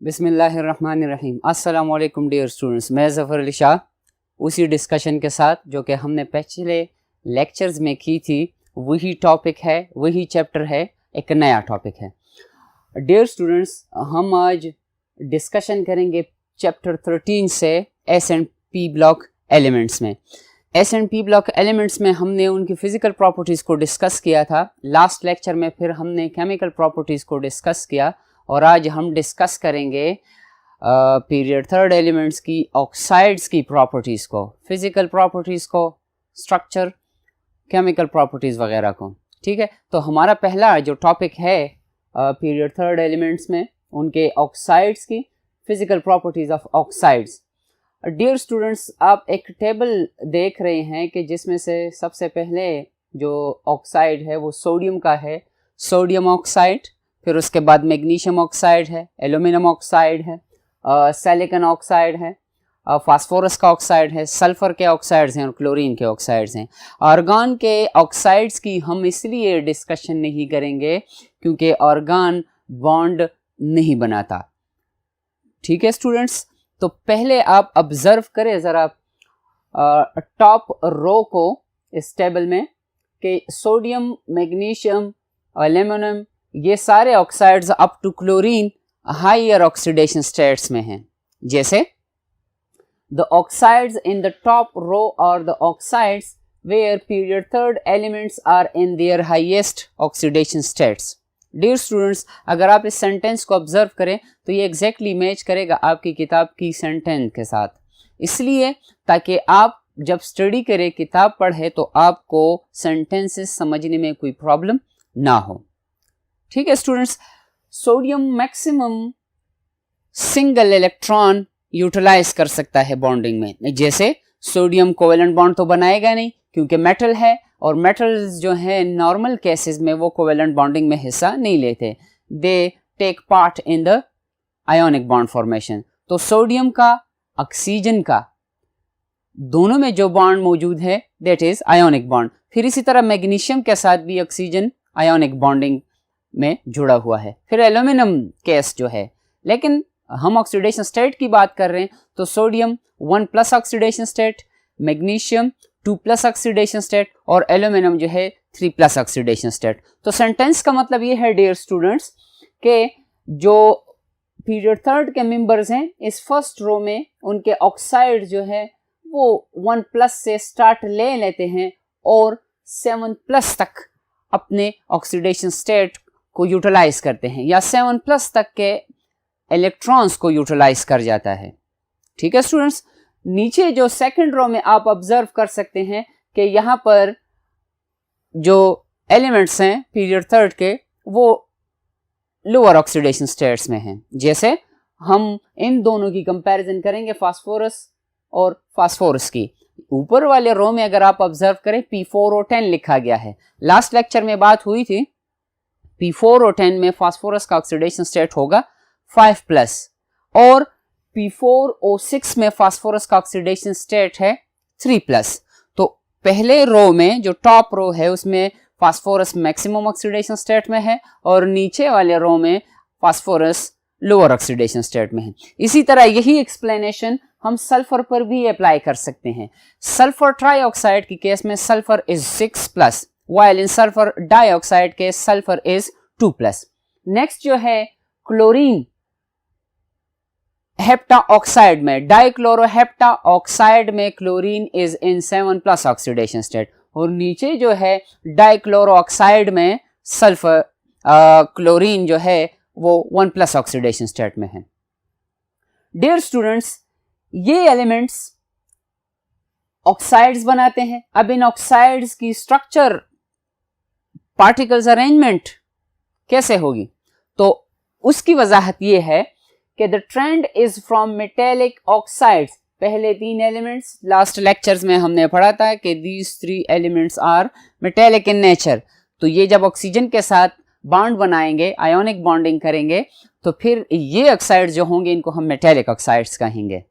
बिस्मिल्लाहिर्रहमानिर्रहीम। अस्सलाम वालेकुम डियर स्टूडेंट्स, मैं ज़फ़र अली शाह उसी डिस्कशन के साथ जो कि हमने पिछले लेक्चर्स में की थी, वही टॉपिक है, वही चैप्टर है, एक नया टॉपिक है। डियर स्टूडेंट्स, हम आज डिस्कशन करेंगे चैप्टर 13 से s and p block elements में। S and p block elements में हमने उनकी फ़िज़िकल प्रॉपर्टीज़ को डिस्कस किया था। लास्ट लेक्चर में फिर हमने केमिकल प्रॉपर्टीज़ को डिस्कस किया और आज हम डिस्कस करेंगे पीरियड थर्ड एलिमेंट्स की ऑक्साइड्स की प्रॉपर्टीज़ को, फिज़िकल प्रॉपर्टीज़ को, स्ट्रक्चर, केमिकल प्रॉपर्टीज़ वगैरह को। ठीक है, तो हमारा पहला जो टॉपिक है पीरियड थर्ड एलिमेंट्स में उनके ऑक्साइड्स की physical properties of oxides. Dear students, आप एक टेबल देख रहे हैं कि जिसमें से सबसे पहले जो ऑक्साइड है वो सोडियम का है, सोडियम ऑक्साइड। फिर उसके बाद मैग्नीशियम ऑक्साइड है, एल्यूमिनियम ऑक्साइड है, सिलिकॉन ऑक्साइड है, फास्फोरस का ऑक्साइड है, सल्फर के ऑक्साइड्स हैं और क्लोरीन के ऑक्साइड्स हैं। आर्गन के ऑक्साइड्स की हम इसलिए डिस्कशन नहीं करेंगे क्योंकि आर्गन बॉन्ड नहीं बनाता। ठीक है स्टूडेंट्स, तो पहले आप ऑब्जर्व करें ज़रा टॉप रो को इस टेबल में कि सोडियम, मैग्नीशियम, एल्यूमिनियम, ये सारे oxides up to chlorine higher oxidation states में हैं। जैसे the oxides in the top row और the oxides where period third elements are in their highest oxidation states. Dear students, अगर आप इस सेंटेंस को ऑब्जर्व करें तो ये एग्जैक्टली मैच करेगा आपकी किताब की सेंटेंस के साथ, इसलिए ताकि आप जब स्टडी करें, किताब पढ़े, तो आपको सेंटेंसेस समझने में कोई प्रॉब्लम ना हो। ठीक है students, sodium maximum single electron utilise कर सकता है बॉन्डिंग में। जैसे सोडियम कोवेलेंट बॉन्ड तो बनाएगा नहीं क्योंकि मेटल है, और मेटल्स जो है नॉर्मल केसेस में वो कोवेलेंट बॉन्डिंग में हिस्सा नहीं लेते, they take part in the ionic bond formation. तो सोडियम का, ऑक्सीजन का, दोनों में जो बॉन्ड मौजूद है दैट इज आयोनिक बॉन्ड। फिर इसी तरह मैग्नीशियम के साथ भी ऑक्सीजन आयोनिक बॉन्डिंग में जुड़ा हुआ है। फिर एल्यूमिनियम केस जो है, लेकिन हम ऑक्सीडेशन स्टेट की बात कर रहे हैं तो sodium 1+ oxidation state, magnesium 2+ oxidation state और एल्यूमिनियम जो है 3+ ऑक्सीडेशन स्टेट। तो सेंटेंस का मतलब ये है डियर स्टूडेंट्स कि जो पीरियड थर्ड के मेंबर्स हैं इस फर्स्ट रो में उनके ऑक्साइड जो है वो 1+ से स्टार्ट ले लेते हैं और 7+ तक अपने ऑक्सीडेशन स्टेट को यूटिलाइज करते हैं, या 7+ तक के इलेक्ट्रॉन्स को यूटिलाइज कर जाता है। ठीक है स्टूडेंट्स, नीचे जो सेकंड रो में आप ऑब्जर्व कर सकते हैं कि यहाँ पर जो एलिमेंट्स हैं पीरियड थर्ड के वो लोअर ऑक्सीडेशन स्टेट्स में हैं। जैसे हम इन दोनों की कंपैरिजन करेंगे फास्फोरस और फास्फोरस की। ऊपर वाले रो में अगर आप ऑब्जर्व करें P4O10 लिखा गया है। लास्ट लेक्चर में बात हुई थी P4O10 में फास्फोरस का ऑक्सीडेशन स्टेट होगा 5+ और P4O6 में फास्फोरस का ऑक्सीडेशन स्टेट है 3+। तो पहले रो में जो टॉप रो है उसमें फास्फोरस मैक्सिमम ऑक्सीडेशन स्टेट में है और नीचे वाले रो में फास्फोरस लोअर ऑक्सीडेशन स्टेट में है। इसी तरह यही एक्सप्लेनेशन हम सल्फर पर भी अप्लाई कर सकते हैं। सल्फर ट्राइऑक्साइड की केस में sulphur is 6+, while in sulfur dioxide के sulfur is 2+। नेक्स्ट जो है क्लोरीन हेप्टा ऑक्साइड में, डाइक्लोरोहेप्टा ऑक्साइड में chlorine is in 7+ oxidation state, और नीचे जो है डाइक्लोरो ऑक्साइड में सल्फर क्लोरीन जो है वो 1+ ऑक्सीडेशन स्टेट में है। डियर स्टूडेंट्स, ये एलिमेंट्स ऑक्साइड्स बनाते हैं। अब इन ऑक्साइड्स की स्ट्रक्चर, पार्टिकल्स अरेंजमेंट कैसे होगी, तो उसकी वजाहत ये है कि the trend is from metallic oxides. पहले 3 एलिमेंट्स लास्ट लेक्चर्स में हमने पढ़ा था कि these 3 elements are metallic in nature. तो ये जब ऑक्सीजन के साथ बॉन्ड बनाएंगे, आयोनिक बॉन्डिंग करेंगे, तो फिर ये ऑक्साइड्स जो होंगे इनको हम मेटेलिक ऑक्साइड्स कहेंगे।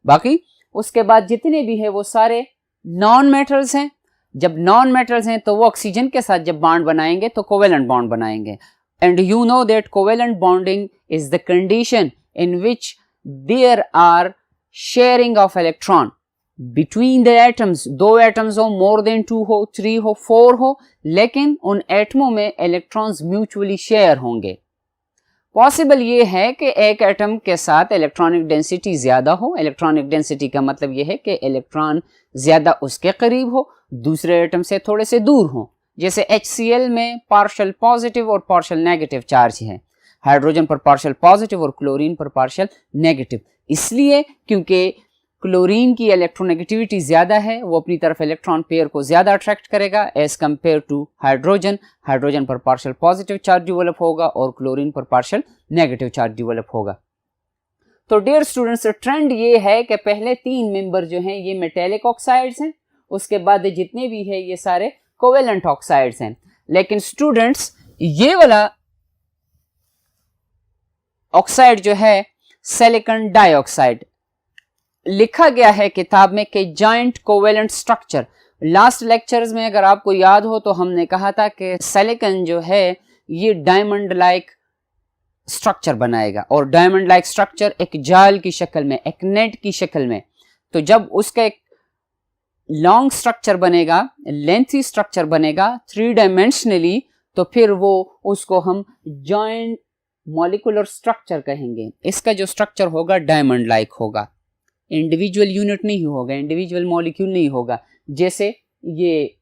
बाकी उसके बाद जितने भी है वो सारे नॉन मेटल्स हैं। जब नॉन मेटल्स हैं तो वो ऑक्सीजन के साथ जब बॉन्ड बनाएंगे तो कोवेलेंट बॉन्ड बनाएंगे। And you know that covalent bonding is the condition in which there are sharing of electron between the atoms. दो एटम्स हो, more than 2 हो, 3 हो, 4 हो, लेकिन उन एटमों में इलेक्ट्रॉन्स म्यूचुअली शेयर होंगे। पॉसिबल ये है कि एक एटम के साथ इलेक्ट्रॉनिक डेंसिटी ज्यादा हो। इलेक्ट्रॉनिक डेंसिटी का मतलब ये है कि इलेक्ट्रॉन ज्यादा उसके करीब हो, दूसरे एटम से थोड़े से दूर हो। जैसे HCl में पार्शियल पॉजिटिव और पार्शियल नेगेटिव चार्ज है, हाइड्रोजन पर पार्शियल पॉजिटिव और क्लोरीन पर पार्शियल नेगेटिव। इसलिए क्योंकि क्लोरीन की इलेक्ट्रोनेगेटिविटी ज्यादा है, वो अपनी तरफ इलेक्ट्रॉन पेयर को ज्यादा अट्रैक्ट करेगा as compare to hydrogen. Hydrogen पर पार्शियल पॉजिटिव चार्ज डेवलप होगा और क्लोरीन पर पार्शियल नेगेटिव चार्ज डेवलप होगा। तो डियर स्टूडेंट्स, ट्रेंड ये है कि पहले 3 मेंबर जो हैं ये मेटेलिक ऑक्साइड्स हैं, उसके बाद जितने भी है ये सारे कोवेलेंट ऑक्साइड्स हैं। लेकिन स्टूडेंट्स, ये वाला ऑक्साइड जो है सिलिकॉन डाइऑक्साइड, लिखा गया है किताब में कि joint covalent structure. Last lectures में अगर आपको याद हो तो हमने कहा था कि सिलिकॉन जो है ये डायमंड लाइक स्ट्रक्चर बनाएगा, और डायमंड लाइक स्ट्रक्चर एक जाल की शक्ल में, एक नेट की शक्ल में। तो जब उसका एक लॉन्ग स्ट्रक्चर बनेगा, लेंथी स्ट्रक्चर बनेगा 3 डायमेंशनली, तो फिर वो उसको हम जॉइंट मॉलिक्यूलर स्ट्रक्चर कहेंगे। इसका जो स्ट्रक्चर होगा डायमंड लाइक होगा, इंडिविजुअल यूनिट नहीं होगा, इंडिविजुअल मॉलिक्यूल नहीं होगा। जैसे ये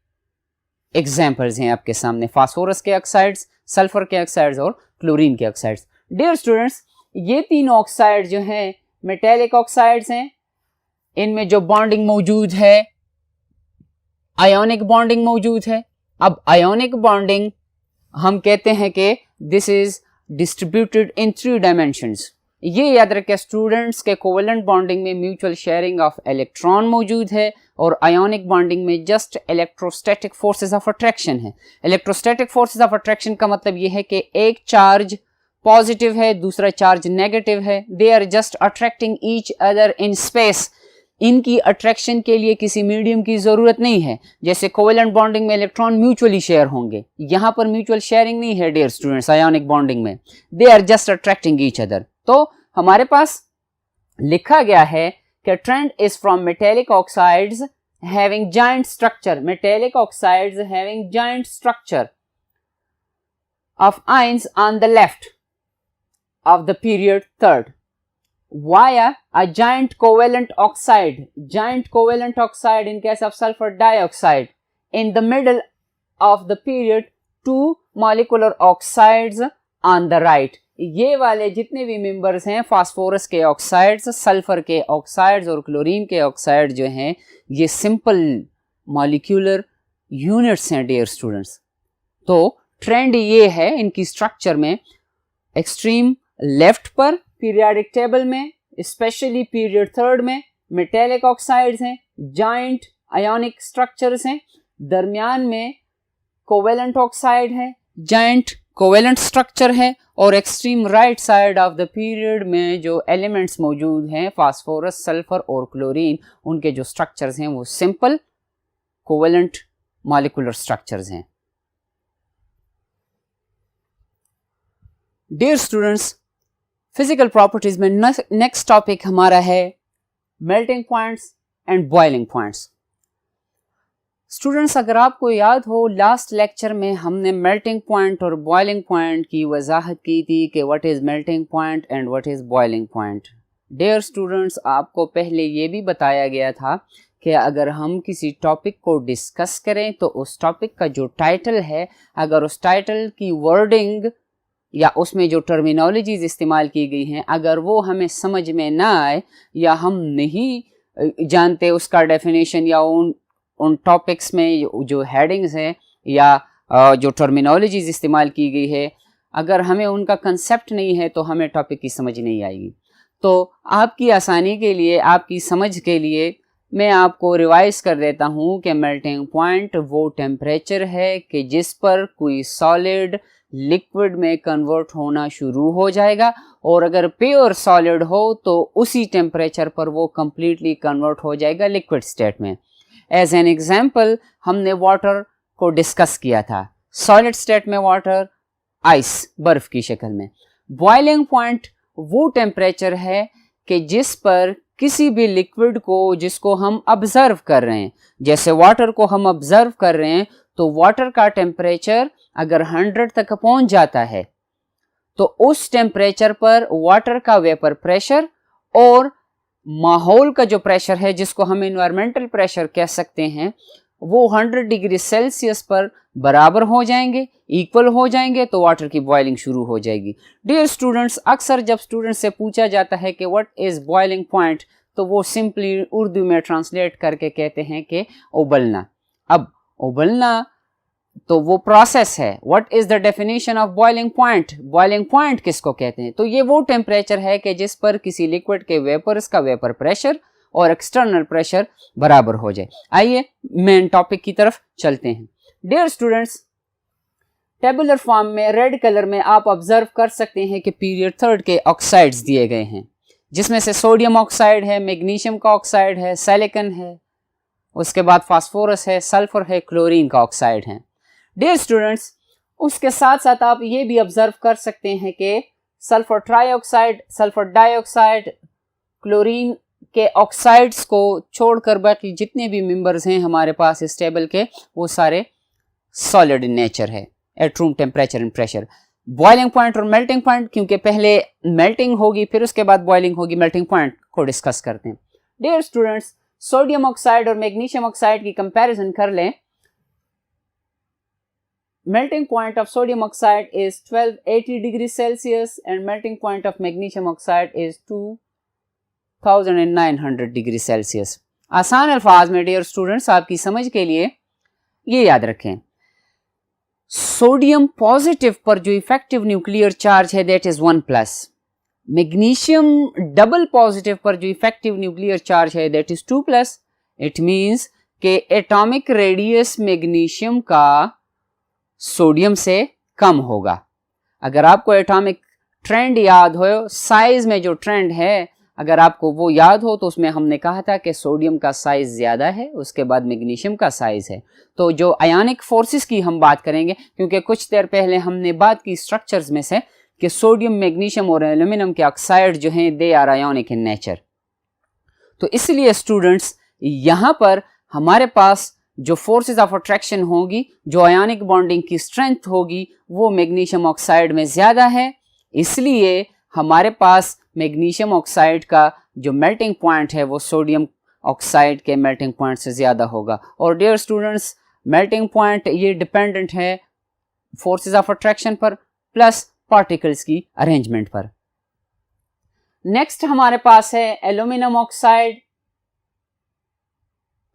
एग्जाम्पल्स हैं आपके सामने, फास्फोरस के ऑक्साइड्स, सल्फर के ऑक्साइड्स और क्लोरीन के ऑक्साइड्स। डियर स्टूडेंट्स, ये 3 ऑक्साइड जो हैं मेटेलिक ऑक्साइड्स हैं। इनमें जो बॉन्डिंग मौजूद है, आयोनिक बॉन्डिंग मौजूद है। अब आयोनिक बॉन्डिंग हम कहते हैं कि this is distributed in 3 dimensions. ये याद रखें स्टूडेंट्स के कोवेलेंट बॉन्डिंग में म्यूचुअल शेयरिंग ऑफ इलेक्ट्रॉन मौजूद है, और आयोनिक बॉन्डिंग में just electrostatic forces of attraction है। इलेक्ट्रोस्टैटिक फोर्सेस ऑफ अट्रैक्शन का मतलब ये है कि एक चार्ज पॉजिटिव है, दूसरा चार्ज नेगेटिव है, they are just attracting each other in space. इनकी अट्रैक्शन के लिए किसी मीडियम की जरूरत नहीं है। जैसे कोवेलेंट बॉन्डिंग में इलेक्ट्रॉन म्यूचुअली शेयर होंगे, यहां पर म्यूचुअल शेयरिंग नहीं है डियर स्टूडेंट्स। आयोनिक बॉन्डिंग में they are just attracting each other. तो हमारे पास लिखा गया है कि trend is from metallic oxides having giant structure, metallic oxides having giant structure of ions on the left of the period third via a giant covalent oxide in case of sulfur dioxide, in the middle of the period 2 molecular oxides on the right। ये वाले जितने भी members हैं, phosphorus के oxides, sulphur के oxides और chlorine के oxide जो हैं, ये सिंपल मॉलिक्यूलर यूनिट्स हैं डियर स्टूडेंट्स। तो ट्रेंड ये है इनकी स्ट्रक्चर में, एक्सट्रीम लेफ्ट पर पीरियोडिक टेबल में, स्पेशली पीरियड थर्ड में मेटेलिक ऑक्साइड्स हैं, जॉइंट आयोनिक स्ट्रक्चर्स हैं, दरमियान में कोवेलेंट ऑक्साइड है, जॉइंट कोवेलेंट स्ट्रक्चर है, और extreme right side of the period में जो एलिमेंट्स मौजूद हैं फास्फोरस, सल्फर और क्लोरीन, उनके जो स्ट्रक्चर्स हैं वो सिंपल कोवेलेंट मॉलिक्यूलर स्ट्रक्चर्स हैं। डियर स्टूडेंट्स, फिजिकल प्रॉपर्टीज में नेक्स्ट टॉपिक हमारा है melting points and boiling points. Students, अगर आपको याद हो लास्ट लेक्चर में हमने मेल्टिंग पॉइंट और बॉइलिंग पॉइंट की वजाहत की थी कि what is melting point and what is boiling point. Dear students, आपको पहले ये भी बताया गया था कि अगर हम किसी टॉपिक को डिस्कस करें तो उस टॉपिक का जो टाइटल है, अगर उस टाइटल की वर्डिंग या उसमें जो टर्मिनोलॉजीज इस्तेमाल की गई हैं, अगर वो हमें समझ में ना आए या हम नहीं जानते उसका डेफिनेशन, या उन टॉपिक्स में जो हेडिंग्स हैं या जो टर्मिनोलॉजीज इस्तेमाल की गई है, अगर हमें उनका कंसेप्ट नहीं है तो हमें टॉपिक की समझ नहीं आएगी। तो आपकी आसानी के लिए, आपकी समझ के लिए मैं आपको रिवाइज कर देता हूँ कि मेल्टिंग पॉइंट वो टेम्परेचर है कि जिस पर कोई सॉलिड लिक्विड में कन्वर्ट होना शुरू हो जाएगा, और अगर प्योर सॉलिड हो तो उसी टेम्परेचर पर वो कंप्लीटली कन्वर्ट हो जाएगा लिक्विड स्टेट में। एज एन एग्जाम्पल हमने वाटर को डिस्कस किया था, सॉलिड स्टेट में वाटर आइस, बर्फ की शक्ल में। बॉइलिंग पॉइंट वो टेम्परेचर है कि जिस पर किसी भी लिक्विड को जिसको हम ऑब्जर्व कर रहे हैं, जैसे वाटर को हम ऑब्जर्व कर रहे हैं, तो वाटर का टेम्परेचर अगर 100 तक पहुंच जाता है तो उस टेम्परेचर पर वाटर का वेपर प्रेशर और माहौल का जो प्रेशर है, जिसको हम एनवायरमेंटल प्रेशर कह सकते हैं, वो 100 डिग्री सेल्सियस पर बराबर हो जाएंगे, इक्वल हो जाएंगे, तो वाटर की बॉइलिंग शुरू हो जाएगी। डियर स्टूडेंट्स, अक्सर जब स्टूडेंट से पूछा जाता है कि व्हाट इज बॉइलिंग पॉइंट, तो वो सिंपली उर्दू में ट्रांसलेट करके कहते हैं कि उबलना। अब उबलना तो वो प्रोसेस है। What is the definition of boiling point? Boiling point किसको कहते हैं? तो ये वो टेम्परेचर है कि जिस पर किसी लिक्विड के वेपर्स का वेपर प्रेशर और एक्सटर्नल प्रेशर बराबर हो जाए। आइए मेन टॉपिक की तरफ चलते हैं। डियर स्टूडेंट्स, टेबुलर फॉर्म में रेड कलर में आप ऑब्जर्व कर सकते हैं कि पीरियड थर्ड के ऑक्साइड्स दिए गए हैं, जिसमें से सोडियम ऑक्साइड है, मैग्नीशियम का ऑक्साइड है, सिलिकॉन है, उसके बाद फास्फोरस है, सल्फर है, क्लोरीन का ऑक्साइड है। डियर स्टूडेंट्स, उसके साथ साथ आप ये भी ऑब्जर्व कर सकते हैं कि sulphur trioxide, sulphur dioxide, chlorine के ऑक्साइड्स को छोड़कर बाकी जितने भी मेंबर्स हैं हमारे पास इस टेबल के, वो सारे सॉलिड इन नेचर है at room temperature and pressure. Boiling point और मेल्टिंग पॉइंट, क्योंकि पहले मेल्टिंग होगी फिर उसके बाद बॉइलिंग होगी, मेल्टिंग पॉइंट को डिस्कस करते हैं। डियर स्टूडेंट्स, सोडियम ऑक्साइड और मैग्नीशियम ऑक्साइड की कंपैरिजन कर लें। Melting point of sodium oxide is 1280 degrees Celsius and melting point of magnesium oxide is 2900 degree Celsius. आसान अल्फाज में डियर स्टूडेंट्स आपकी समझ के लिए ये याद रखें, सोडियम पॉजिटिव पर जो इफेक्टिव न्यूक्लियर चार्ज है that is 1+, magnesium double positive पर जो इफेक्टिव न्यूक्लियर चार्ज है दैट इज 2+। इट मींस के एटॉमिक रेडियस मैग्नीशियम का सोडियम से कम होगा। अगर आपको एटॉमिक ट्रेंड याद हो, साइज में जो ट्रेंड है अगर आपको वो याद हो, तो उसमें हमने कहा था कि सोडियम का साइज ज्यादा है, उसके बाद मैग्नीशियम का साइज है। तो जो आयोनिक फोर्सेस की हम बात करेंगे, क्योंकि कुछ देर पहले हमने बात की स्ट्रक्चर्स में से कि सोडियम, मैग्नीशियम और एल्यूमिनियम के ऑक्साइड जो हैं they are ionic in nature. तो इसलिए स्टूडेंट्स यहां पर हमारे पास जो फोर्सेस ऑफ अट्रैक्शन होगी, जो आयोनिक बॉन्डिंग की स्ट्रेंथ होगी, वो मैग्नीशियम ऑक्साइड में ज्यादा है। इसलिए हमारे पास मैग्नीशियम ऑक्साइड का जो मेल्टिंग पॉइंट है वो सोडियम ऑक्साइड के मेल्टिंग पॉइंट से ज्यादा होगा। और डियर स्टूडेंट्स, मेल्टिंग पॉइंट ये डिपेंडेंट है फोर्सेस ऑफ अट्रैक्शन पर प्लस पार्टिकल्स की अरेंजमेंट पर। नेक्स्ट हमारे पास है एल्यूमिनियम ऑक्साइड।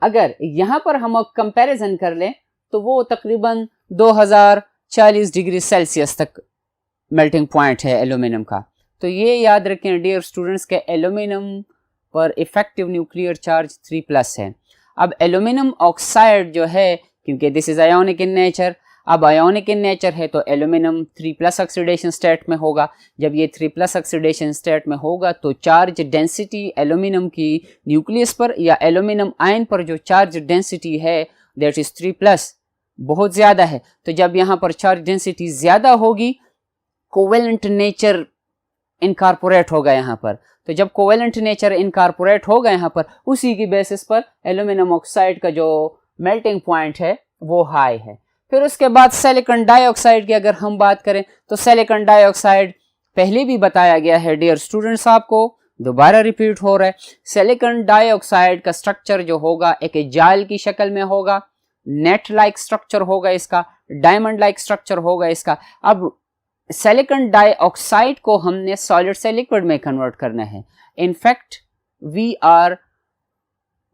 अगर यहां पर हम कंपैरिजन कर लें तो वो तकरीबन 2040 डिग्री सेल्सियस तक मेल्टिंग पॉइंट है एल्यूमिनियम का। तो ये याद रखें डियर स्टूडेंट्स के एल्यूमिनियम पर इफेक्टिव न्यूक्लियर चार्ज 3+ है। अब एल्यूमिनियम ऑक्साइड जो है, क्योंकि this is ionic in nature, अब आयोनिक इन नेचर है तो एल्यूमिनियम 3+ ऑक्सीडेशन स्टेट में होगा। जब ये 3+ ऑक्सीडेशन स्टेट में होगा तो चार्ज डेंसिटी एल्यूमिनियम की न्यूक्लियस पर या एल्यूमिनियम आयन पर जो चार्ज डेंसिटी है दैट इज 3+, बहुत ज्यादा है। तो जब यहाँ पर चार्ज डेंसिटी ज्यादा होगी, कोवेलेंट नेचर इनकॉर्पोरेट होगा यहाँ पर। तो जब कोवेलेंट नेचर इनकॉर्पोरेट होगा यहाँ पर, उसी की बेसिस पर एल्यूमिनियम ऑक्साइड का जो मेल्टिंग पॉइंट है वो हाई है। फिर उसके बाद सिलिकॉन डाइऑक्साइड की अगर हम बात करें तो सिलिकॉन डाइऑक्साइड पहले भी बताया गया है डियर स्टूडेंट्स, आपको दोबारा रिपीट हो रहा है। सिलिकॉन डाइऑक्साइड का स्ट्रक्चर जो होगा एक जाल की शक्ल में होगा, नेट लाइक स्ट्रक्चर होगा इसका, डायमंड लाइक स्ट्रक्चर होगा इसका। अब सिलिकॉन डाइऑक्साइड को हमने सॉलिड से लिक्विड में कन्वर्ट करना है। In fact we are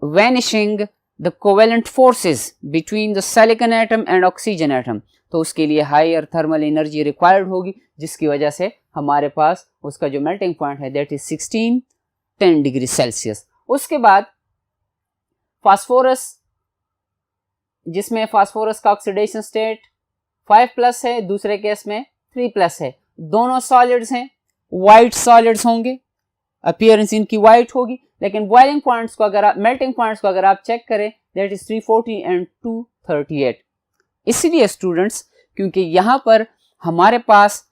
vanishing the covalent forces between the silicon atom and oxygen atom। तो उसके लिए हायर थर्मल एनर्जी रिक्वायर्ड होगी, जिसकी वजह से हमारे पास उसका जो मेल्टिंग पॉइंट है दैट इज 1610 डिग्री सेल्सियस। उसके बाद फास्फोरस, जिसमें फास्फोरस का ऑक्सीडेशन स्टेट 5+ है, दूसरे केस में 3+ है। दोनों सॉलिड्स हैं, वाइट सॉलिड्स होंगे, अपीयरेंस इनकी वाइट होगी, लेकिन बॉइलिंग पॉइंट्स को अगर आप, मेल्टिंग पॉइंट्स को अगर आप चेक करें दैट इज 340 एंड 238। इसलिए स्टूडेंट्स, क्योंकि यहां पर हमारे पास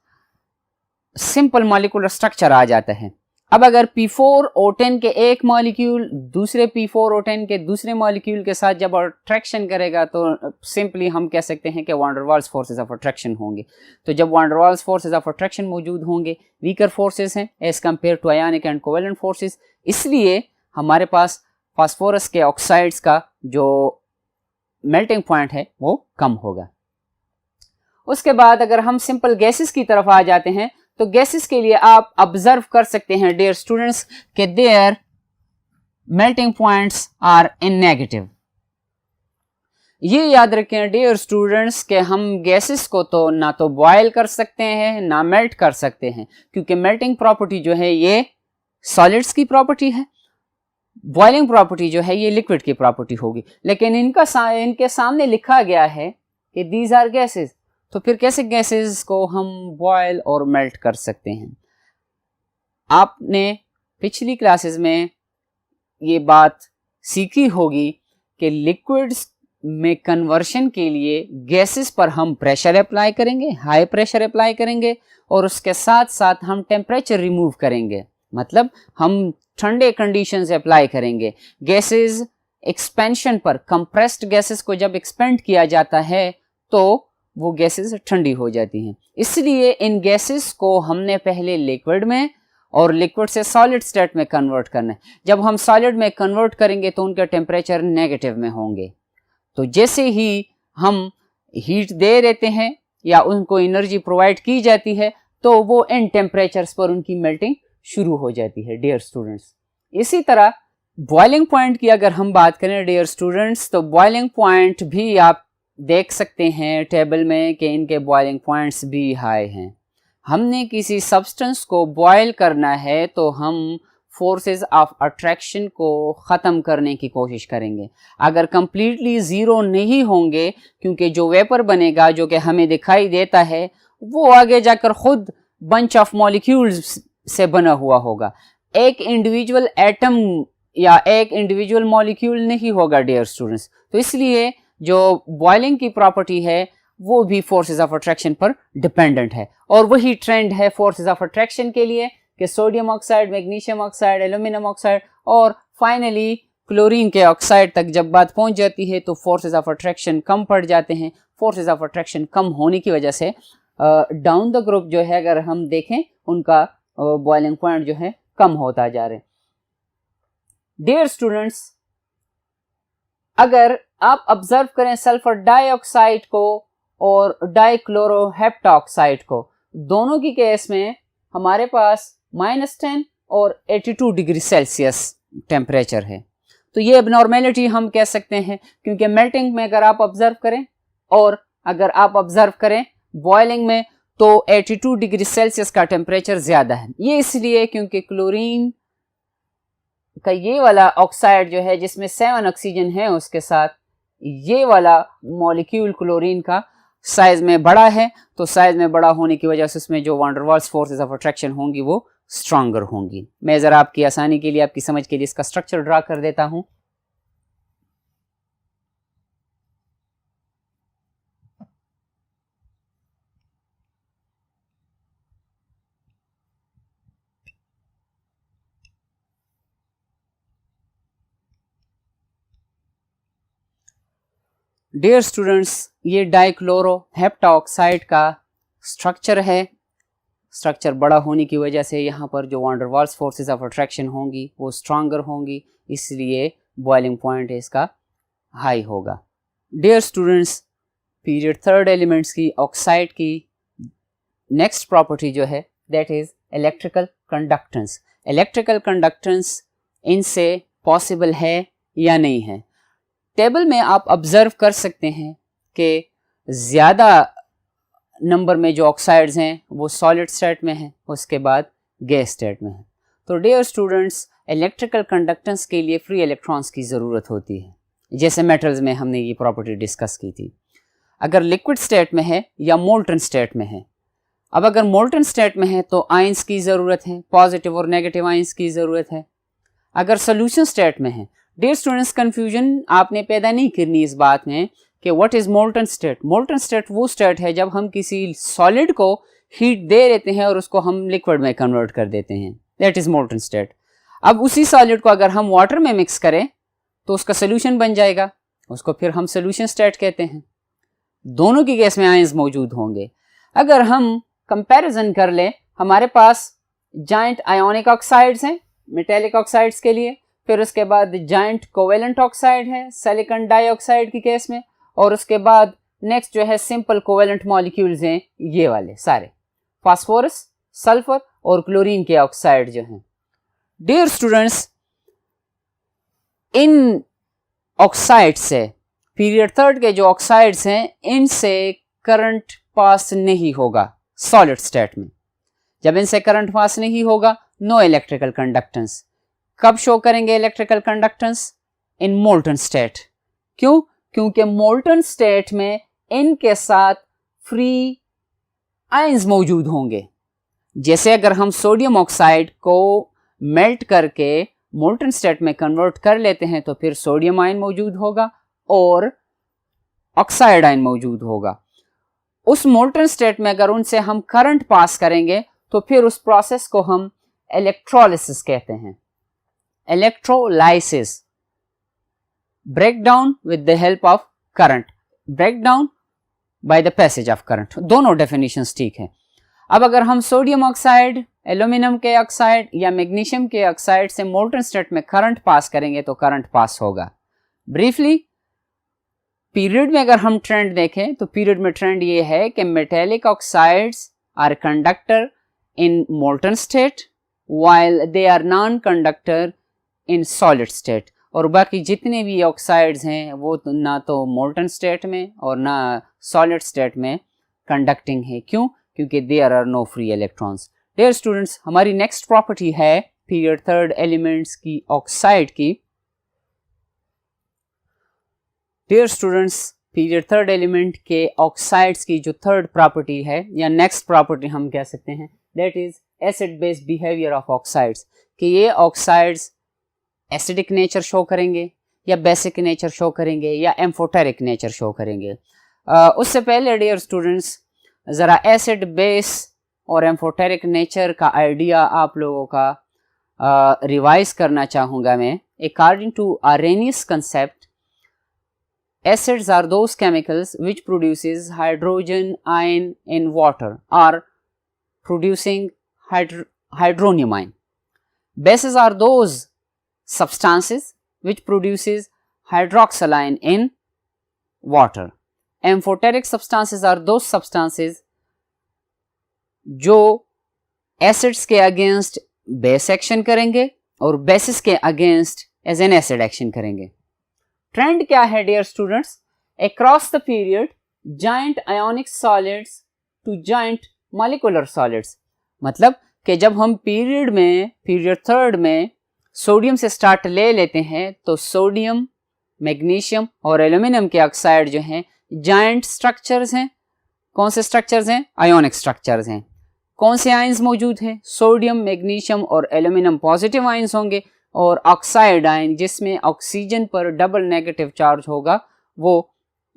सिंपल मॉलिक्यूलर स्ट्रक्चर आ जाता है। अब अगर P4O10 के एक मॉलिक्यूल दूसरे P4O10 के दूसरे मॉलिक्यूल के साथ जब अट्रैक्शन करेगा तो सिंपली हम कह सकते हैं कि van der Waals forces of attraction होंगे। तो जब van der Waals forces of attraction मौजूद होंगे, वीकर फोर्सेस हैं as compare to ionic and covalent forces, इसलिए हमारे पास फास्फोरस के ऑक्साइड्स का जो मेल्टिंग पॉइंट है वो कम होगा। उसके बाद अगर हम सिंपल गैसेस की तरफ आ जाते हैं तो गैसेस के लिए आप ऑब्जर्व कर सकते हैं डियर स्टूडेंट्स कि their melting points are in negative. ये याद रखें डियर स्टूडेंट्स कि हम गैसेस को तो ना तो बॉयल कर सकते हैं ना मेल्ट कर सकते हैं, क्योंकि मेल्टिंग प्रॉपर्टी जो है ये सॉलिड्स की प्रॉपर्टी है, बॉइलिंग प्रॉपर्टी जो है ये लिक्विड की प्रॉपर्टी होगी। लेकिन इनके सामने लिखा गया है कि दीज आर गैसेस, तो फिर कैसे गैसेस को हम बॉयल और मेल्ट कर सकते हैं। आपने पिछली क्लासेस में ये बात सीखी होगी कि लिक्विड्स में कन्वर्शन के लिए गैसेस पर हम प्रेशर अप्लाई करेंगे, हाई प्रेशर अप्लाई करेंगे, और उसके साथ साथ हम टेम्परेचर रिमूव करेंगे, मतलब हम ठंडे कंडीशंस अप्लाई करेंगे। गैसेस एक्सपेंशन पर, कंप्रेस्ड गैसेस को जब एक्सपेंड किया जाता है तो वो गैसेस ठंडी हो जाती हैं। इसलिए इन गैसेस को हमने पहले लिक्विड में और लिक्विड से सॉलिड स्टेट में कन्वर्ट करना है। जब हम सॉलिड में कन्वर्ट करेंगे तो उनके टेम्परेचर नेगेटिव में होंगे। तो जैसे ही हम हीट दे देते हैं या उनको एनर्जी प्रोवाइड की जाती है तो वो इन टेम्परेचर्स पर उनकी मेल्टिंग शुरू हो जाती है डियर स्टूडेंट्स। इसी तरह बॉइलिंग पॉइंट की अगर हम बात करें डियर स्टूडेंट्स, तो बॉइलिंग पॉइंट भी आप देख सकते हैं टेबल में कि इनके बॉइलिंग पॉइंट्स भी हाई हैं। हमने किसी सब्सटेंस को बॉयल करना है तो हम फोर्सेस ऑफ अट्रैक्शन को ख़त्म करने की कोशिश करेंगे। अगर कंप्लीटली ज़ीरो नहीं होंगे, क्योंकि जो वेपर बनेगा जो कि हमें दिखाई देता है वो आगे जाकर खुद बंच ऑफ मॉलिक्यूल्स से बना हुआ होगा, एक इंडिविजुअल एटम या एक इंडिविजुअल मॉलिक्यूल नहीं होगा डियर स्टूडेंट्स। तो इसलिए जो बॉइलिंग की प्रॉपर्टी है वो भी फोर्सेस ऑफ अट्रैक्शन पर डिपेंडेंट है, और वही ट्रेंड है फोर्सेस ऑफ अट्रैक्शन के लिए कि sodium oxide, magnesium oxide, aluminium oxide और फाइनली क्लोरीन के ऑक्साइड तक जब बात पहुंच जाती है तो फोर्सेस ऑफ अट्रैक्शन कम पड़ जाते हैं। फोर्सेस ऑफ अट्रैक्शन कम होने की वजह से डाउन द ग्रुप जो है अगर हम देखें उनका बॉइलिंग पॉइंट जो है कम होता जा रहे हैं। डियर स्टूडेंट्स, अगर आप ऑब्जर्व करें सल्फर डाइऑक्साइड को और डाइक्लोरोहेप्टॉक्साइड को, दोनों की केस में हमारे पास -10 और 82 डिग्री सेल्सियस टेम्परेचर है। तो ये एबनॉर्मेलिटी हम कह सकते हैं, क्योंकि मेल्टिंग में अगर आप ऑब्जर्व करें और अगर आप ऑब्जर्व करें बॉइलिंग में तो 82 डिग्री सेल्सियस का टेम्परेचर ज़्यादा है। ये इसलिए क्योंकि क्लोरीन का ये वाला ऑक्साइड जो है जिसमें 7 ऑक्सीजन है उसके साथ, ये वाला मॉलिक्यूल क्लोरीन का साइज में बड़ा है, तो साइज में बड़ा होने की वजह से उसमें जो van der Waals forces of attraction होंगी वो स्ट्रॉन्गर होंगी। मैं ज़रा आपकी आसानी के लिए, आपकी समझ के लिए इसका स्ट्रक्चर ड्रा कर देता हूं। डियर स्टूडेंट्स, ये डाइक्लोरोहेप्टॉक्साइड का स्ट्रक्चर है। स्ट्रक्चर बड़ा होने की वजह से यहाँ पर जो van der Waals forces of attraction होंगी वो स्ट्रॉन्गर होंगी, इसलिए बॉइलिंग पॉइंट इसका हाई होगा। Dear students, period third elements की ऑक्साइड की नेक्स्ट प्रॉपर्टी जो है that is electrical conductance. Electrical conductance इनसे पॉसिबल है या नहीं है। टेबल में आप ऑब्जर्व कर सकते हैं कि ज़्यादा नंबर में जो ऑक्साइड्स हैं वो सॉलिड स्टेट में हैं, उसके बाद गैस स्टेट में हैं। तो डियर स्टूडेंट्स, इलेक्ट्रिकल कंडक्टेंस के लिए फ्री इलेक्ट्रॉन्स की ज़रूरत होती है, जैसे मेटल्स में हमने ये प्रॉपर्टी डिस्कस की थी। अगर लिक्विड स्टेट में है या मोल्टन स्टेट में है, अब अगर मोल्टन स्टेट में है तो आयंस की ज़रूरत है, पॉजिटिव और नेगेटिव आयंस की ज़रूरत है। अगर सोल्यूशन स्टेट में है, डियर स्टूडेंट्स, कंफ्यूजन आपने पैदा नहीं करनी इस बात में कि what is molten state. Molten state वो स्टेट है जब हम किसी सॉलिड को हीट दे देते हैं और उसको हम लिक्विड में कन्वर्ट कर देते हैं, दैट इज मोल्टन स्टेट। अब उसी सॉलिड को अगर हम वाटर में मिक्स करें तो उसका सोल्यूशन बन जाएगा, उसको फिर हम सोल्यूशन स्टेट कहते हैं। दोनों की केस में आयंस मौजूद होंगे। अगर हम कंपैरिजन कर लें, हमारे पास जाइंट आयोनिक ऑक्साइड्स हैं मेटेलिक ऑक्साइड्स के लिए, फिर उसके बाद जाइंट कोवेलेंट ऑक्साइड है सिलिकॉन डाइऑक्साइड की केस में, और उसके बाद नेक्स्ट जो है सिंपल कोवेलेंट मॉलिक्यूल्स हैं ये वाले सारे, फास्फोरस, सल्फर और क्लोरीन के ऑक्साइड जो हैं। डियर स्टूडेंट्स, इन ऑक्साइड से, पीरियड थर्ड के जो ऑक्साइड्स हैं, इनसे करंट पास नहीं होगा सॉलिड स्टेट में। जब इनसे करंट पास नहीं होगा, नो इलेक्ट्रिकल कंडक्टेंस। कब शो करेंगे इलेक्ट्रिकल कंडक्टेंस? इन मोल्टन स्टेट। क्यों? क्योंकि मोल्टन स्टेट में इनके साथ फ्री आयंस मौजूद होंगे। जैसे अगर हम सोडियम ऑक्साइड को मेल्ट करके मोल्टन स्टेट में कन्वर्ट कर लेते हैं तो फिर सोडियम आयन मौजूद होगा और ऑक्साइड आयन मौजूद होगा। उस मोल्टन स्टेट में अगर उनसे हम करंट पास करेंगे तो फिर उस प्रोसेस को हम इलेक्ट्रोलिसिस कहते हैं। Electrolysis, breakdown with the help of current, breakdown by the passage of current, दोनों डेफिनेशंस ठीक है। अब अगर हम सोडियम ऑक्साइड, एल्यूमिनियम के ऑक्साइड या मैग्नीशियम के ऑक्साइड से मोल्टन स्टेट में करंट पास करेंगे तो करंट पास होगा। ब्रीफली पीरियड में अगर हम ट्रेंड देखें तो पीरियड में ट्रेंड ये है कि metallic oxides are conductor in molten state while they are non-conductor in solid state, और बाकी जितने भी ऑक्साइड्स हैं वो ना तो मोल्टन स्टेट में और ना सॉलिड स्टेट में कंडक्टिंग है। क्यों? क्योंकि there are no free electrons. Dear students, हमारी नेक्स्ट प्रॉपर्टी है पीरियड थर्ड एलिमेंट्स की ऑक्साइड की। Dear students, period third element के ऑक्साइड्स की जो थर्ड प्रॉपर्टी है या नेक्स्ट प्रॉपर्टी हम कह सकते हैं, that is acid based behaviour of oxides, कि ये ऑक्साइड्स एसिडिक नेचर शो करेंगे या बेसिक नेचर शो करेंगे या एम्फोटेरिक नेचर शो करेंगे। उससे पहले डियर स्टूडेंट्स, ज़रा एसिड बेस और एम्फोटेरिक नेचर का आइडिया आप लोगों का रिवाइज करना चाहूँगा मैं। According to Arrhenius concept, acids are those chemicals which produces hydrogen ion in water or producing hydronium ion. Bases are those substances which produces hydroxyl ion in water. Amphoteric substances are those substances जो acids के against base action करेंगे और bases के against as an acid action करेंगे। Trend क्या है dear students? Across the period giant ionic solids to giant molecular solids, मतलब कि जब हम पीरियड थर्ड में सोडियम से स्टार्ट ले लेते हैं तो सोडियम, मैग्नीशियम और एल्यूमिनियम के ऑक्साइड जो हैं जाइंट स्ट्रक्चर्स हैं। कौन से स्ट्रक्चर्स हैं? आयोनिक स्ट्रक्चर्स हैं। कौन से आयंस मौजूद हैं? सोडियम, मैग्नीशियम और एल्यूमिनियम पॉजिटिव आयंस होंगे और ऑक्साइड आयन जिसमें ऑक्सीजन पर डबल नेगेटिव चार्ज होगा वो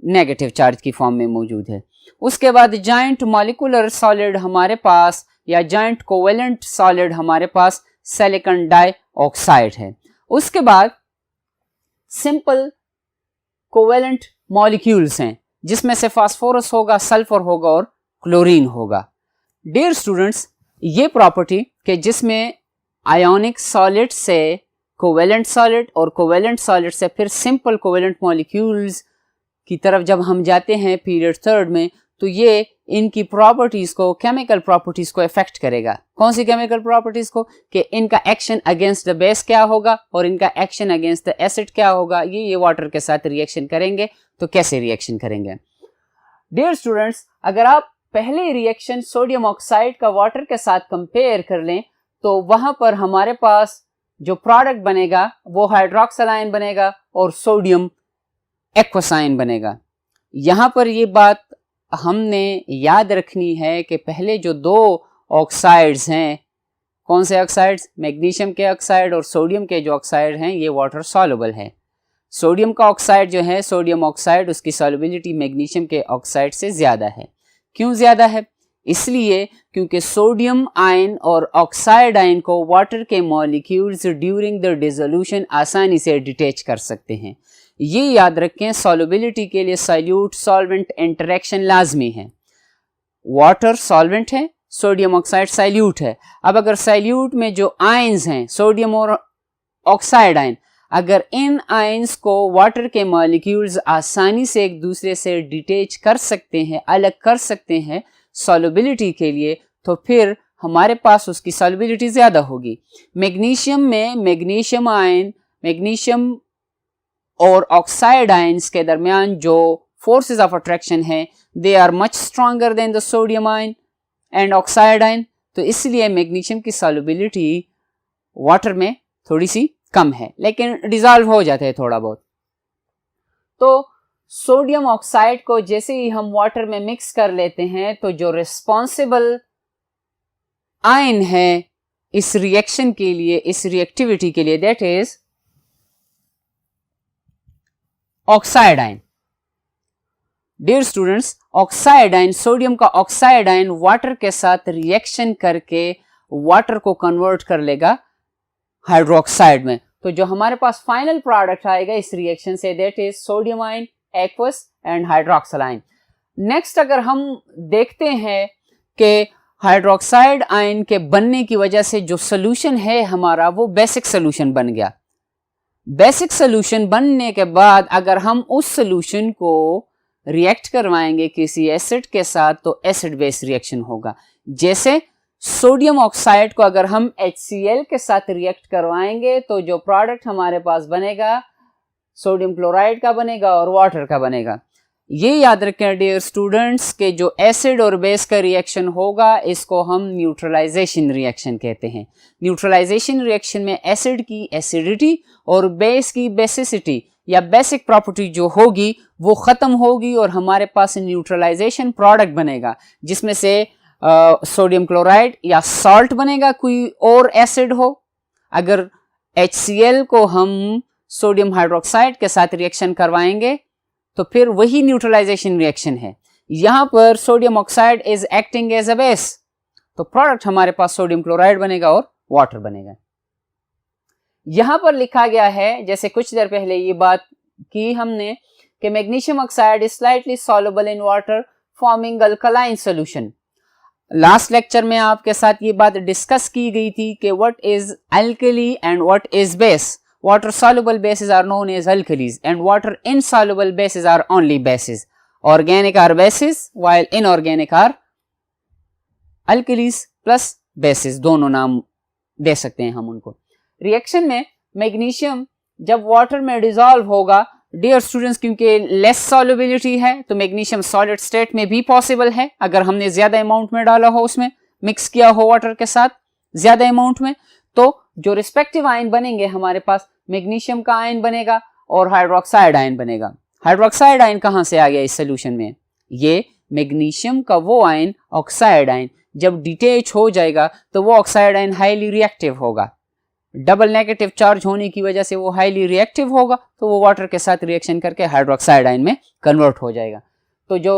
नेगेटिव चार्ज की फॉर्म में मौजूद है। उसके बाद जाइंट मॉलिक्यूलर सॉलिड हमारे पास या जाइंट कोवेलेंट सॉलिड हमारे पास सिलिकॉन डाइऑक्साइड है। उसके बाद सिंपल कोवेलेंट मॉलिक्यूल्स हैं जिसमें से फास्फोरस होगा, सल्फर होगा और क्लोरीन होगा। डियर स्टूडेंट्स, ये प्रॉपर्टी कि जिसमें आयोनिक सॉलिड से कोवेलेंट सॉलिड और कोवेलेंट सॉलिड से फिर सिंपल कोवेलेंट मॉलिक्यूल्स की तरफ जब हम जाते हैं पीरियड थर्ड में, तो ये इनकी प्रॉपर्टीज को, केमिकल प्रॉपर्टीज को इफेक्ट करेगा। कौन सी केमिकल प्रॉपर्टीज को? कि इनका एक्शन अगेंस्ट द बेस क्या होगा और इनका एक्शन अगेंस्ट द एसिड क्या होगा। ये वाटर के साथ रिएक्शन करेंगे। तो कैसे रिएक्शन करेंगे? डियर स्टूडेंट्स, अगर आप पहले रिएक्शन सोडियम ऑक्साइड का वाटर के साथ कंपेयर कर लें तो वहां पर हमारे पास जो प्रोडक्ट बनेगा वो हाइड्रोक्सिल आयन बनेगा और सोडियम एक्वस आयन बनेगा। यहाँ पर ये बात हमने याद रखनी है कि पहले जो दो ऑक्साइड्स हैं, कौन से ऑक्साइड्स? मैग्नीशियम के ऑक्साइड और सोडियम के जो ऑक्साइड हैं ये वाटर सॉल्युबल है। सोडियम का ऑक्साइड जो है, सोडियम ऑक्साइड, उसकी सॉल्युबिलिटी मैग्नीशियम के ऑक्साइड से ज़्यादा है। क्यों ज़्यादा है? इसलिए क्योंकि सोडियम आयन और ऑक्साइड आयन को वाटर के मॉलिक्यूल्स ड्यूरिंग द डिसोल्यूशन आसानी से डिटैच कर सकते हैं। ये याद रखें, सॉल्युबिलिटी के लिए सॉल्यूट सॉल्वेंट इंटरेक्शन लाजमी है। वाटर सॉल्वेंट है, सोडियम ऑक्साइड सॉल्यूट है। अब अगर सॉल्यूट में जो आयंस हैं, सोडियम और ऑक्साइड आयन, अगर इन आयंस को वाटर के मॉलिक्यूल्स आसानी से एक दूसरे से डिटैच कर सकते हैं, अलग कर सकते हैं सॉल्युबिलिटी के लिए, तो फिर हमारे पास उसकी सॉल्युबिलिटी ज्यादा होगी। मैग्नीशियम में मैग्नीशियम आयन, मैग्नीशियम और ऑक्साइड आयंस के दरमियान जो फोर्सेस ऑफ अट्रैक्शन है, they are much stronger than the sodium ion and oxide ion. तो इसलिए मैग्नीशियम की सॉल्युबिलिटी वाटर में थोड़ी सी कम है, लेकिन डिजॉल्व हो जाते हैं थोड़ा बहुत। तो सोडियम ऑक्साइड को जैसे ही हम वाटर में मिक्स कर लेते हैं, तो जो रिस्पॉन्सिबल आयन है इस रिएक्शन के लिए, इस रिएक्टिविटी के लिए, that is oxide ion. Dear students, oxide ion, sodium का ऑक्साइड आयन वाटर के साथ रिएक्शन करके वाटर को कन्वर्ट कर लेगा हाइड्रोक्साइड में। तो जो हमारे पास फाइनल प्रोडक्ट आएगा इस रिएक्शन से, that is sodium ion, aqueous and hydroxyl ion. Next अगर हम देखते हैं कि हाइड्रोक्साइड आयन के बनने की वजह से जो सोल्यूशन है हमारा, वो बेसिक सोल्यूशन बन गया। बेसिक सोल्यूशन बनने के बाद अगर हम उस सोल्यूशन को रिएक्ट करवाएंगे किसी एसिड के साथ, तो एसिड बेस रिएक्शन होगा। जैसे सोडियम ऑक्साइड को अगर हम HCl के साथ रिएक्ट करवाएंगे, तो जो प्रोडक्ट हमारे पास बनेगा सोडियम क्लोराइड का बनेगा और वाटर का बनेगा। ये याद रखें डियर स्टूडेंट्स के जो एसिड और बेस का रिएक्शन होगा, इसको हम न्यूट्रलाइजेशन रिएक्शन कहते हैं। न्यूट्रलाइजेशन रिएक्शन में एसिड की एसिडिटी और बेस की बेसिसिटी या बेसिक प्रॉपर्टी जो होगी वो खत्म होगी और हमारे पास न्यूट्रलाइजेशन प्रोडक्ट बनेगा, जिसमें से सोडियम क्लोराइड या सॉल्ट बनेगा, कोई और एसिड हो। अगर HCl को हम सोडियम हाइड्रोक्साइड के साथ रिएक्शन करवाएंगे तो फिर वही न्यूट्रलाइजेशन रिएक्शन है। यहां पर sodium oxide is acting as a base, तो प्रोडक्ट हमारे पास सोडियम क्लोराइड बनेगा और वाटर बनेगा। यहां पर लिखा गया है, जैसे कुछ देर पहले ये बात की हमने, कि magnesium oxide is slightly soluble in water forming alkaline solution. Last lecture में आपके साथ ये बात डिस्कस की गई थी कि what is alkali and what is base. Water soluble bases are known as alkalis and water insoluble bases are only bases. Organic are bases while inorganic are alkalis plus bases, दोनों नाम दे सकते हैं हम उनको। रिएक्शन में magnesium जब water में dissolve होगा, डियर स्टूडेंट्स, क्योंकि लेस सॉल्युबिलिटी है तो मैग्नीशियम सॉलिड स्टेट में भी पॉसिबल है। अगर हमने ज्यादा अमाउंट में डाला हो, उसमें मिक्स किया हो वाटर के साथ ज्यादा अमाउंट में, तो जो रिस्पेक्टिव आयन बनेंगे हमारे पास, मैग्नीशियम का आयन बनेगा और हाइड्रोक्साइड आयन बनेगा। हाइड्रोक्साइड आयन कहां से आ गया इस सोल्यूशन में? ये मैग्नीशियम का वो आयन, ऑक्साइड आयन, जब डिटेच हो जाएगा तो वो ऑक्साइड आयन हाईली रिएक्टिव होगा। डबल नेगेटिव चार्ज होने की वजह से वो हाईली रिएक्टिव होगा, तो वो वाटर के साथ रिएक्शन करके हाइड्रोक्साइड आयन में कन्वर्ट हो जाएगा। तो जो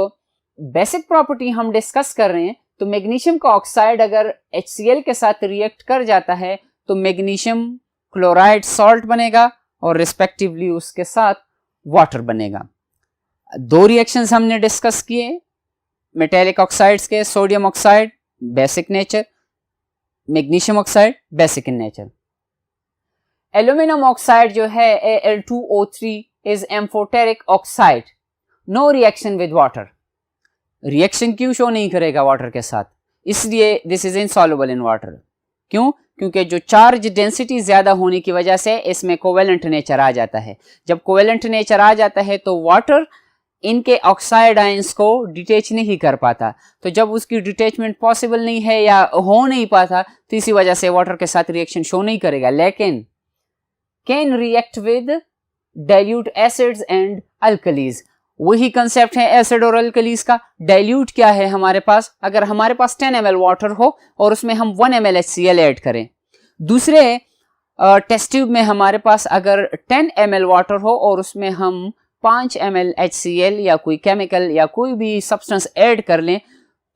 बेसिक प्रॉपर्टी हम डिस्कस कर रहे हैं, तो मैग्नीशियम का ऑक्साइड अगर HCl के साथ रिएक्ट कर जाता है तो मैग्नीशियम क्लोराइड सॉल्ट बनेगा और रिस्पेक्टिवली उसके साथ वाटर बनेगा। दो रिएक्शंस हमने डिस्कस किए मेटेलिक ऑक्साइड्स के, sodium oxide basic nature, magnesium oxide basic in nature. Aluminium oxide जो है Al2O3 is amphoteric oxide, no reaction with water. Reaction क्यों शो नहीं करेगा वाटर के साथ? इसलिए this is insoluble in water. क्यों? क्योंकि जो चार्ज डेंसिटी ज्यादा होने की वजह से इसमें कोवेलेंट नेचर आ जाता है। जब कोवेलेंट नेचर आ जाता है तो वाटर इनके ऑक्साइड आयंस को डिटेच नहीं कर पाता। तो जब उसकी डिटेचमेंट पॉसिबल नहीं है या हो नहीं पाता, तो इसी वजह से वाटर के साथ रिएक्शन शो नहीं करेगा, लेकिन can react with dilute acids and alkalis. वही कंसेप्ट है एसिड और अल्कलीज का। डाइल्यूट क्या है हमारे पास? अगर हमारे पास 10 ml वाटर हो और उसमें हम 1 ml HCl ऐड करें, दूसरे टेस्ट ट्यूब में हमारे पास अगर 10 ml वाटर हो और उसमें हम 5 ml HCl या कोई केमिकल या कोई भी सब्सटेंस ऐड कर लें,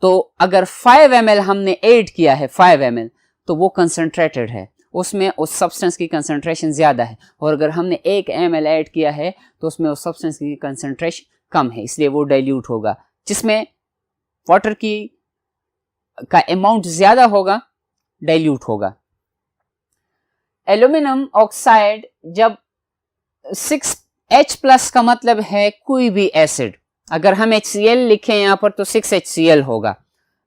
तो अगर 5 ml हमने ऐड किया है 5 ml तो वो कंसंट्रेटेड है, उसमें उस सब्सटेंस की कंसंट्रेशन ज़्यादा है, और अगर हमने 1 ml ऐड किया है तो उसमें उस सब्सटेंस की कंसंट्रेशन कम है, इसलिए वो डाइल्यूट होगा। जिसमें वाटर की का अमाउंट ज़्यादा होगा डाइल्यूट होगा। एल्यूमिनियम ऑक्साइड जब 6H+ का मतलब है कोई भी एसिड, अगर हम HCl लिखें यहाँ पर तो 6HCl होगा।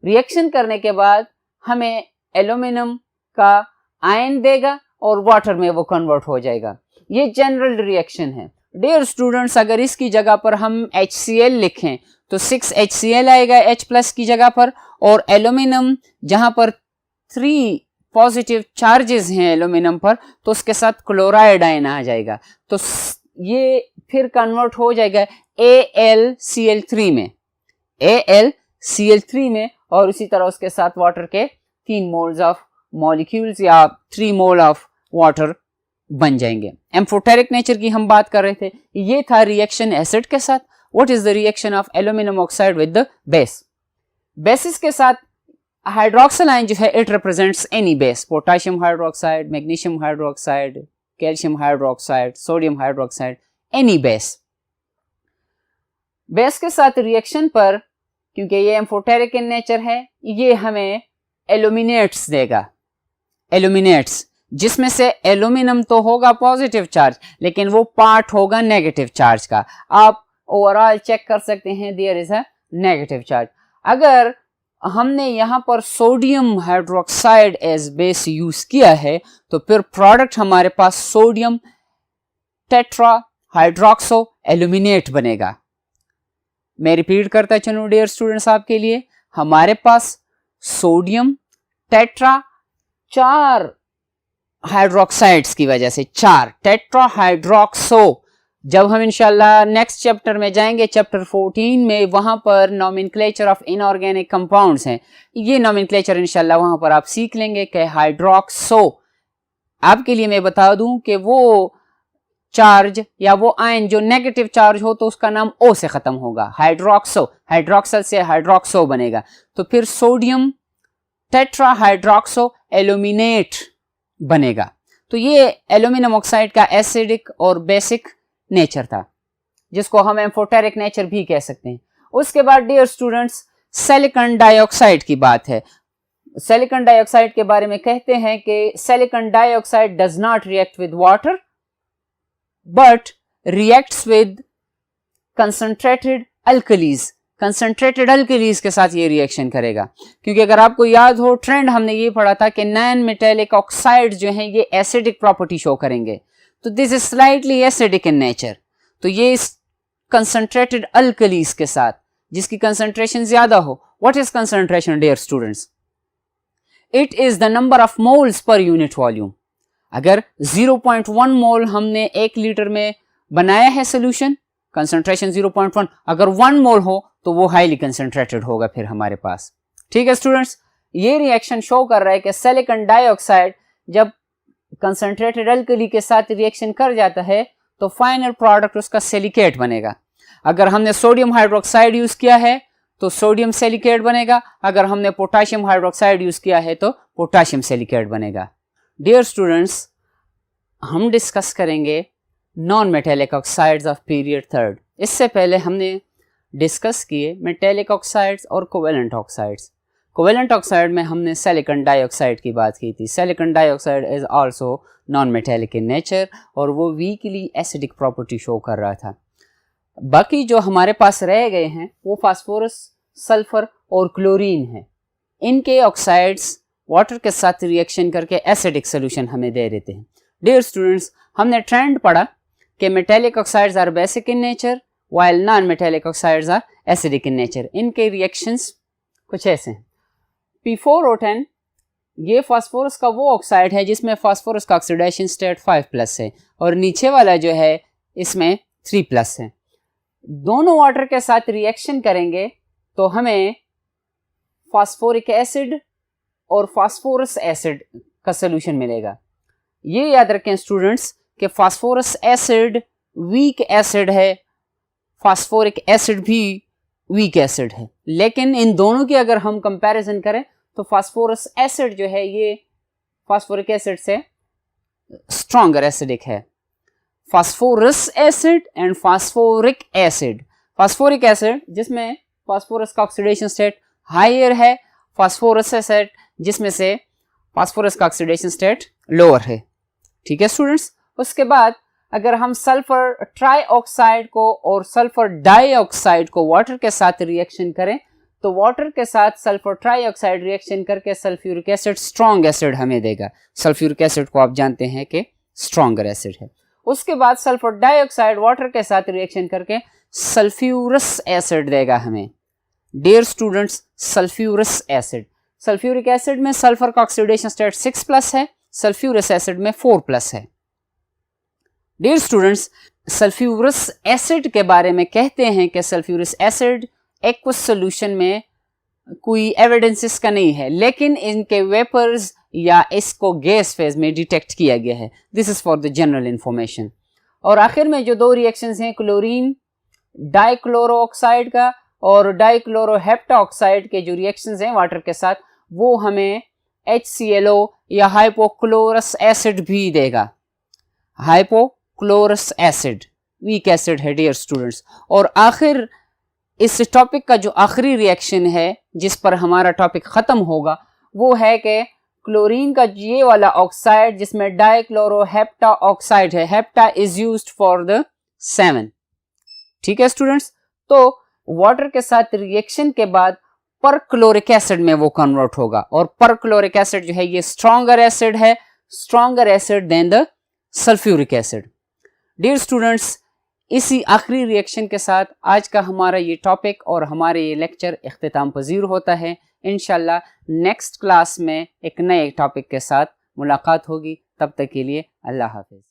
रिएक्शन करने के बाद हमें एल्यूमिनियम का आयन देगा और वाटर में वो कन्वर्ट हो जाएगा। ये जनरल रिएक्शन है। डियर स्टूडेंट्स, अगर इसकी जगह पर हम HCl लिखें तो 6HCl आएगा H+ की जगह पर, और एल्यूमिनियम जहां पर 3 पॉजिटिव चार्जेस हैं एल्यूमिनियम पर, तो उसके साथ क्लोराइड आयन आ जाएगा, तो ये फिर कन्वर्ट हो जाएगा AlCl3 में, AlCl3 में, और इसी तरह उसके साथ वाटर के 3 मोल्स ऑफ मॉलिक्यूल्स या 3 मोल ऑफ वाटर बन जाएंगे। एम्फोटेरिक नेचर की हम बात कर रहे थे, ये था रिएक्शन एसिड के साथ। What is the reaction of aluminium oxide with the base? Basis के साथ हाइड्रोक्सिल आयन जो है it represents any base, potassium hydroxide, magnesium hydroxide, calcium hydroxide, sodium hydroxide, any base. Base के साथ रिएक्शन पर, क्योंकि ये एम्फोटेरिक इन नेचर है, ये हमें एल्यूमिनेट्स देगा, एल्यूमिनेट्स, जिसमें से एल्यूमिनियम तो होगा पॉजिटिव चार्ज लेकिन वो पार्ट होगा नेगेटिव चार्ज का। आप ओवरऑल चेक कर सकते हैं, there is a negative charge. अगर हमने यहाँ पर sodium hydroxide as base use किया है तो फिर प्रोडक्ट हमारे पास सोडियम टेट्रा हाइड्रोक्सो एल्यूमिनेट बनेगा। मैं रिपीट करता चलूं डियर स्टूडेंट्स आपके लिए, हमारे पास सोडियम टेट्रा 4 हाइड्रोक्साइड्स की वजह से 4 टेट्रा हाइड्रोक्सो, जब हम इंशाल्लाह नेक्स्ट चैप्टर में जाएंगे, चैप्टर 14 में, वहां पर नॉमेनक्लेचर ऑफ इनऑर्गेनिक कंपाउंड्स हैं, ये नॉमेनक्लेचर इंशाल्लाह वहां पर आप सीख लेंगे कि हाइड्रोक्सो। आपके लिए मैं बता दूं कि वो चार्ज या वो आयन जो नेगेटिव चार्ज हो तो उसका नाम ओ से खत्म होगा, हाइड्रोक्सो, हाइड्रोक्सल से हाइड्रोक्सो बनेगा, तो फिर सोडियम टेट्रा हाइड्रोक्सो एल्यूमिनेट बनेगा। तो ये एल्यूमिनियम ऑक्साइड का एसिडिक और बेसिक नेचर था, जिसको हम एम्फोटेरिक नेचर भी कह सकते हैं। उसके बाद डियर स्टूडेंट्स सिलिकॉन डाइऑक्साइड की बात है। सिलिकॉन डाइऑक्साइड के बारे में कहते हैं कि silicon dioxide does not react with water but reacts with concentrated alkalis, concentrated alkalis के साथ ये रिएक्शन करेगा। क्योंकि अगर आपको याद हो, ट्रेंड हमने ये पढ़ा था कि नॉन मेटेलिक ऑक्साइड जो हैं ये एसिडिक प्रॉपर्टी शो करेंगे, तो this is slightly acidic in nature. तो ये इस कंसंट्रेटेड अल्कलीज के साथ जिसकी कंसंट्रेशन ज्यादा हो, what is concentration dear students? It is the number of moles per unit volume. अगर 0.1 मोल हमने 1 लीटर में बनाया है सोल्यूशन, कंसंट्रेशन 0.1, अगर 1 मोल हो तो वो हाईली कंसंट्रेटेड होगा फिर हमारे पास। ठीक है स्टूडेंट्स, ये रिएक्शन शो कर रहा है कि सिलिकॉन डाइऑक्साइड जब कंसंट्रेटेड अल्कली के साथ रिएक्शन कर जाता है तो फाइनल प्रोडक्ट उसका सिलिकेट बनेगा। अगर हमने सोडियम हाइड्रोक्साइड यूज किया है तो सोडियम सिलिकेट बनेगा, अगर हमने पोटेशियम हाइड्रोक्साइड यूज किया है तो पोटेशियम सिलिकेट बनेगा। डियर स्टूडेंट्स, हम डिस्कस करेंगे non metallic oxides of period 3rd। इससे पहले हमने डिस्कस किए मेटेलिक ऑक्साइड्स और कोवेलेंट ऑक्साइड्स। कोवेलेंट ऑक्साइड में हमने सिलिकॉन डाइऑक्साइड की बात की थी। Silicon dioxide is also known metallic in nature और वो वीकली एसिडिक प्रॉपर्टी शो कर रहा था। बाकी जो हमारे पास रह गए हैं वो फास्फोरस, सल्फर और क्लोरीन है। इनके ऑक्साइड्स वाटर के साथ रिएक्शन करके एसिडिक सोल्यूशन हमें दे देते हैं। डियर स्टूडेंट्स, हमने ट्रेंड पढ़ा कि metallic oxides are basic in nature while non-metallic oxides are acidic in nature। इनके रिएक्शंस कुछ ऐसे हैं। P4O10 ये फास्फोरस का वो ऑक्साइड है जिसमें फास्फोरस का ऑक्सीडेशन स्टेट 5+ है और नीचे वाला जो है इसमें 3+ है। दोनों वाटर के साथ रिएक्शन करेंगे तो हमें फास्फोरिक एसिड और फास्फोरस एसिड का सोल्यूशन मिलेगा। ये याद रखें स्टूडेंट्स कि फास्फोरस एसिड वीक एसिड है, फास्फोरिक एसिड भी वीक एसिड है। लेकिन इन दोनों की अगर हम कंपैरिजन करें तो फास्फोरस एसिड जो है ये फास्फोरिक एसिड से स्ट्रॉन्गर एसिडिक है। Phosphorus acid and phosphoric acid, phosphoric acid जिसमें फास्फोरस का ऑक्सीडेशन स्टेट हायर है, फास्फोरस एसिड जिसमें से फास्फोरस का ऑक्सीडेशन स्टेट लोअर है। ठीक है स्टूडेंट्स। उसके बाद अगर हम सल्फर ट्राइऑक्साइड को और सल्फर डाइऑक्साइड को वाटर के साथ रिएक्शन करें तो वाटर के साथ सल्फर ट्राइऑक्साइड रिएक्शन करके सल्फ्यूरिक एसिड स्ट्रॉन्ग एसिड हमें देगा। सल्फ्यूरिक एसिड को आप जानते हैं कि स्ट्रॉन्गर एसिड है। उसके बाद सल्फर डाइऑक्साइड वाटर के साथ रिएक्शन करके सल्फ्यूरस एसिड देगा हमें। Dear students, sulphurous acid, sulphuric acid में सल्फर का ऑक्सीडेशन स्टेट 6+ है, सल्फ्यूरस एसिड में 4+ है। डियर स्टूडेंट्स, सल्फ्यूरस एसिड के बारे में कहते हैं कि सल्फ्यूरस एसिड एक्वस सॉल्यूशन में कोई एविडेंस इसका नहीं है, लेकिन इनके वेपर्स या इसको गैस फेज में डिटेक्ट किया गया है। This is for the general information. और आखिर में जो दो रिएक्शंस हैं क्लोरीन डाइक्लोरो ऑक्साइड का और डाइक्लोरो हेप्टा ऑक्साइड के जो रिएक्शंस हैं वाटर के साथ, वो हमें HClO या हाइपोक्लोरस एसिड भी देगा। हाइपोक्लोरस एसिड वीक एसिड है डियर स्टूडेंट्स। और आखिर इस टॉपिक का जो आखिरी रिएक्शन है जिस पर हमारा टॉपिक खत्म होगा वो है कि क्लोरीन का ये वाला ऑक्साइड जिसमें डाइक्लोरो हेप्टा ऑक्साइड है, hepta is used for the 7। ठीक है स्टूडेंट्स। तो वाटर के साथ रिएक्शन के बाद परक्लोरिक एसिड में वो कन्वर्ट होगा और परक्लोरिक एसिड जो है ये स्ट्रॉन्गर एसिड है, stronger acid than the sulphuric acid. Dear students, इसी आखिरी रिएक्शन के साथ आज का हमारा ये टॉपिक और हमारे ये लेक्चर इख्तिताम पजीर होता है। इंशाल्लाह नेक्स्ट क्लास में एक नए टॉपिक के साथ मुलाकात होगी। तब तक के लिए अल्लाह हाफिज़।